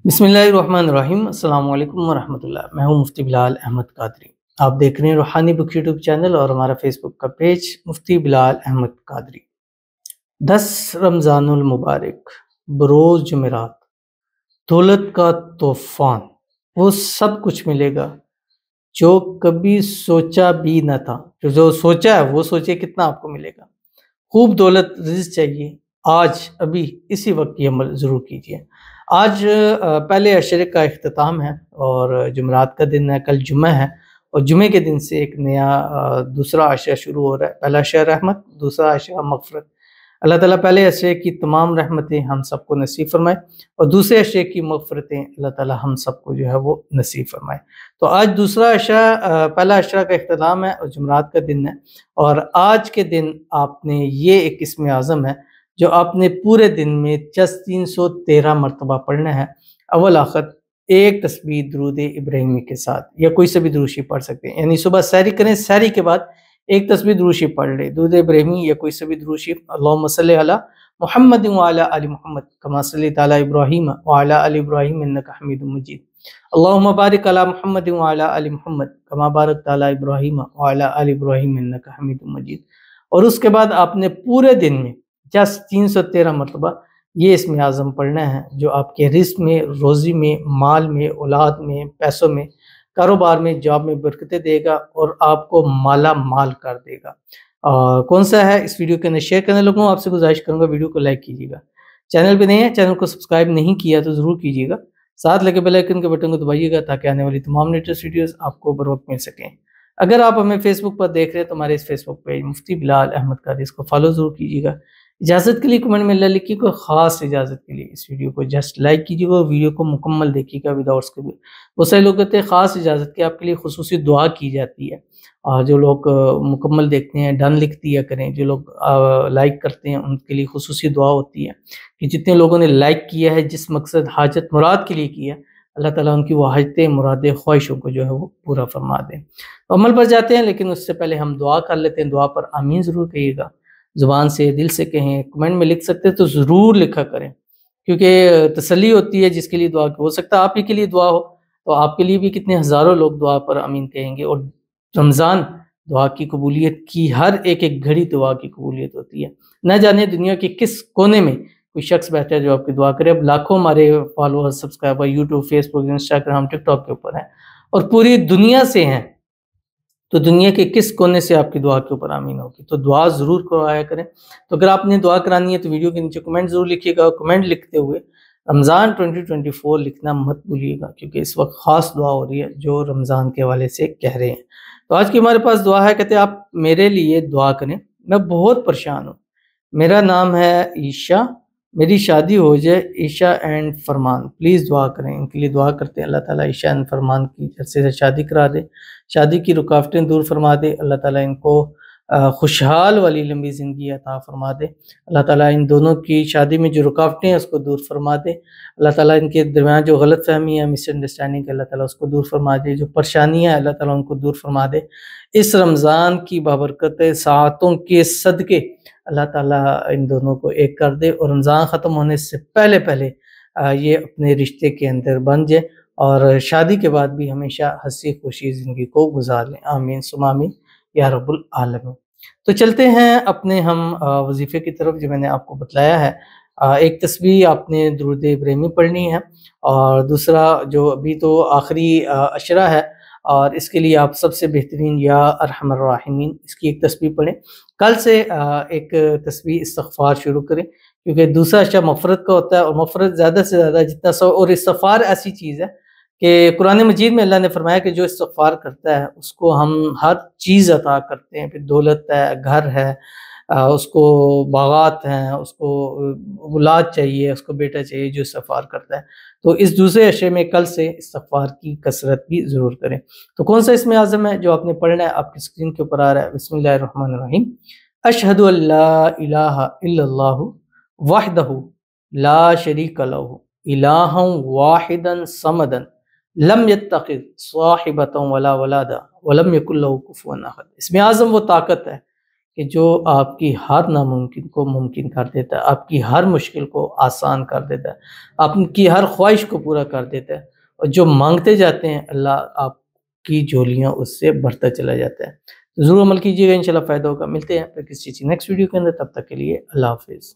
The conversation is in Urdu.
بسم اللہ الرحمن الرحیم۔ السلام علیکم ورحمۃ اللہ۔ میں ہوں مفتی بلال احمد قادری۔ آپ دیکھ رہے ہیں روحانی بک یوٹیوب چینل اور ہمارا فیس بک کا پیج مفتی بلال احمد قادری۔ 10 رمضان المبارک بروز جمعرات، دولت کا طوفان، وہ سب کچھ ملے گا جو کبھی سوچا بھی نہ تھا۔ جو سوچا ہے وہ سوچے کتنا آپ کو ملے گا۔ خوب دولت رزق چاہیے، آج ابھی اسی وقت یہ عمل ضرور کیجیے۔ آج پہلے عشرے کا اختتام ہے اور جمعرات کا دن ہے، کل جمعہ ہے اور جمعے کے دن سے ایک نیا دوسرا عشرہ شروع ہو رہا ہے۔ پہلا عشرہ رحمت، دوسرا عشرہ مغفرت۔ اللہ تعالیٰ پہلے عشرے کی تمام رحمتیں ہم سب کو نصیب فرمائے اور دوسرے عشرے کی مغفرتیں اللہ تعالیٰ ہم سب کو جو ہے وہ نصیب فرمائے۔ تو آج دوسرا عشرہ، پہلا عشرہ کا اختتام ہے اور جمعرات کا دن ہے، اور آج کے دن آپ نے یہ ایک اسم اعظم ہے جو آپ نے پورے دن میں جس 313 مرتبہ پڑھنا ہے۔ اول آخر ایک تسبیح درود ابراہیمی کے ساتھ، یا کوئی سے بھی درود شریف پڑھ سکتے ہیں، یعنی صبح سحری کریں، سحری کے بعد ایک تسبیح درود شریف پڑھ لیں، درود ابراہیمی یا کوئی سے بھی درود شریف۔ اللہم صلی علی محمد وعلی آل محمد کما صلیت علی ابراہیم وعلی آل ابراہیم انک حمید مجید۔ اللہم بارک علی محمد وعلی آل محمد کما بارکت علی ابراہیم وعلی آل ابراہیم انک حمید مجید۔ اور اس کے بعد آپ نے پورے دن میں جس 313 مرتبہ یہ اسم اعظم پڑھنا ہے جو آپ کے رزق میں، روزی میں، مال میں، اولاد میں، پیسوں میں، کاروبار میں، جاب میں برکتیں دے گا اور آپ کو مالا مال کر دے گا۔ کون سا ہے اس ویڈیو کے اندر شیئر کرنے لگوں، آپ سے گزارش کروں گا ویڈیو کو لائک کیجیے گا، چینل پہ نہیں ہے چینل کو سبسکرائب نہیں کیا تو ضرور کیجیے گا، ساتھ لگے بیل آئیکن کے بٹن کو دبائیے گا تاکہ آنے والی تمام لیٹسٹ ویڈیوز آپ کو بر وقت مل سکیں۔ اگر آپ ہمیں فیس بک پر دیکھ رہے ہیں تو ہمارے اس فیس بک پیج مفتی بلال احمد قادری، اس کو فالو ضرور کیجیے گا۔ اجازت کے لیے کمنٹ میں اللہ لکھیے، کوئی خاص اجازت کے لیے اس ویڈیو کو جسٹ لائک کیجیے گا، ویڈیو کو مکمل دیکھیے گا وداؤٹ اسکپ۔ بہت سارے لوگ کہتے ہیں خاص اجازت کے آپ کے لیے خصوصی دعا کی جاتی ہے، اور جو لوگ مکمل دیکھتے ہیں ڈن لکھ دیا کریں، جو لوگ لائک کرتے ہیں ان کے لیے خصوصی دعا ہوتی ہے کہ جتنے لوگوں نے لائک کیا ہے، جس مقصد حاجت مراد کے لیے کیا ہے، اللہ تعالیٰ ان کی وہ حاجتیں، مرادیں، خواہشوں کو جو ہے وہ پورا فرما دیں۔ تو عمل پر جاتے ہیں، لیکن اس سے پہلے ہم دعا کر لیتے ہیں۔ دعا پر آمین ضرور کہیے گا، زبان سے، دل سے کہیں، کمنٹ میں لکھ سکتے تو ضرور لکھا کریں، کیونکہ تسلی ہوتی ہے جس کے لیے دعا ہو سکتا ہے آپ ہی کے لیے دعا ہو تو آپ کے لیے بھی کتنے ہزاروں لوگ دعا پر آمین کہیں گے۔ اور رمضان دعا کی قبولیت کی ہر ایک گھڑی دعا کی قبولیت ہوتی ہے۔ نہ جانے دنیا کے کس کونے میں کوئی شخص بیٹھا ہے جو آپ کی دعا کرے۔ اب لاکھوں ہمارے فالوور، سبسکرائبر یوٹیوب، فیس بک، انسٹاگرام، ٹک ٹاک کے اوپر ہیں اور پوری دنیا سے ہیں، تو دنیا کے کس کونے سے آپ کی دعا کے اوپر آمین ہوگی، تو دعا ضرور کرایا کریں۔ تو اگر آپ نے دعا کرانی ہے تو ویڈیو کے نیچے کمنٹ ضرور لکھیے گا، کمنٹ لکھتے ہوئے رمضان 2024 لکھنا مت بھولیے گا، کیونکہ اس وقت خاص دعا ہو رہی ہے جو رمضان کے حوالے سے کہہ رہے ہیں۔ تو آج کی ہمارے پاس دعا ہے، کہتے ہیں آپ میرے لیے دعا کریں، میں بہت پریشان ہوں، میرا نام ہے عیشا، میری شادی ہو جائے، عیشا اینڈ فرمان، پلیز دعا کریں۔ ان کے لیے دعا کرتے ہیں اللہ تعالیٰ عیشا اینڈ فرمان کی جلد سے شادی کرا دے، شادی کی رکاوٹیں دور فرما دے، اللہ تعالیٰ ان کو خوشحال والی لمبی زندگی عطا فرما دے، اللہ تعالیٰ ان دونوں کی شادی میں جو رکاوٹیں ہیں اس کو دور فرما دے، اللہ تعالیٰ ان کے درمیان جو غلط فہمی ہے، مس انڈرسٹینڈنگ ہے، اللہ تعالیٰ اس کو دور فرما دے، جو پریشانیاں ہیں اللہ تعالیٰ ان کو دور فرما دے۔ اس رمضان کی بابرکت ساعتوں کے صدقے اللہ تعالیٰ ان دونوں کو ایک کر دے اور رمضان ختم ہونے سے پہلے پہلے یہ اپنے رشتے کے اندر بن جائے اور شادی کے بعد بھی ہمیشہ ہنسی خوشی زندگی کو گزار لیں، آمین ثم آمین یا رب العالمین۔ تو چلتے ہیں اپنے ہم وظیفے کی طرف جو میں نے آپ کو بتلایا ہے۔ ایک تسبیح آپ نے درود ابراہیمی پڑھنی ہے، اور دوسرا جو ابھی تو آخری عشرہ ہے اور اس کے لیے آپ سب سے بہترین یا ارحم الراحمین اس کی ایک تسبیح پڑھیں۔ کل سے ایک تسبیح استغفار شروع کریں، کیونکہ دوسرا عشرہ مغفرت کا ہوتا ہے اور مغفرت زیادہ سے زیادہ جتنا سو، اور استغفار ایسی چیز ہے کہ قرآن مجید میں اللہ نے فرمایا کہ جو استغفار کرتا ہے اس کو ہم ہر چیز عطا کرتے ہیں، پھر دولت ہے، گھر ہے، اس کو باغات ہیں، اس کو اولاد چاہیے، اس کو بیٹا چاہیے جو استغفار کرتا ہے۔ تو اس دوسرے عشرے میں کل سے استغفار کی کثرت بھی ضرور کریں۔ تو کون سا اسم اعظم ہے جو آپ نے پڑھنا ہے، آپ کی اسکرین کے اوپر آ رہا ہے، بسم اللہ الرحمن الرحیم۔ اشہد ان لا الہ الا اللہ وحدہ لا شریک لہ الہا واحدا صمدا لم یتخذ صاحبۃ ولا ولدا ولم یکن لہ کفوا احد۔ اسم اعظم وہ طاقت ہے کہ جو آپ کی ہر ناممکن کو ممکن کر دیتا ہے، آپ کی ہر مشکل کو آسان کر دیتا ہے، آپ کی ہر خواہش کو پورا کر دیتا ہے، اور جو مانگتے جاتے ہیں اللہ آپ کی جھولیاں اس سے بڑھتا چلا جاتا ہے۔ ضرور عمل کیجیے گا، انشاءاللہ فائدہ ہوگا۔ ملتے ہیں پھر کسی چیز نیکسٹ ویڈیو کے اندر، تب تک کے لیے اللہ حافظ۔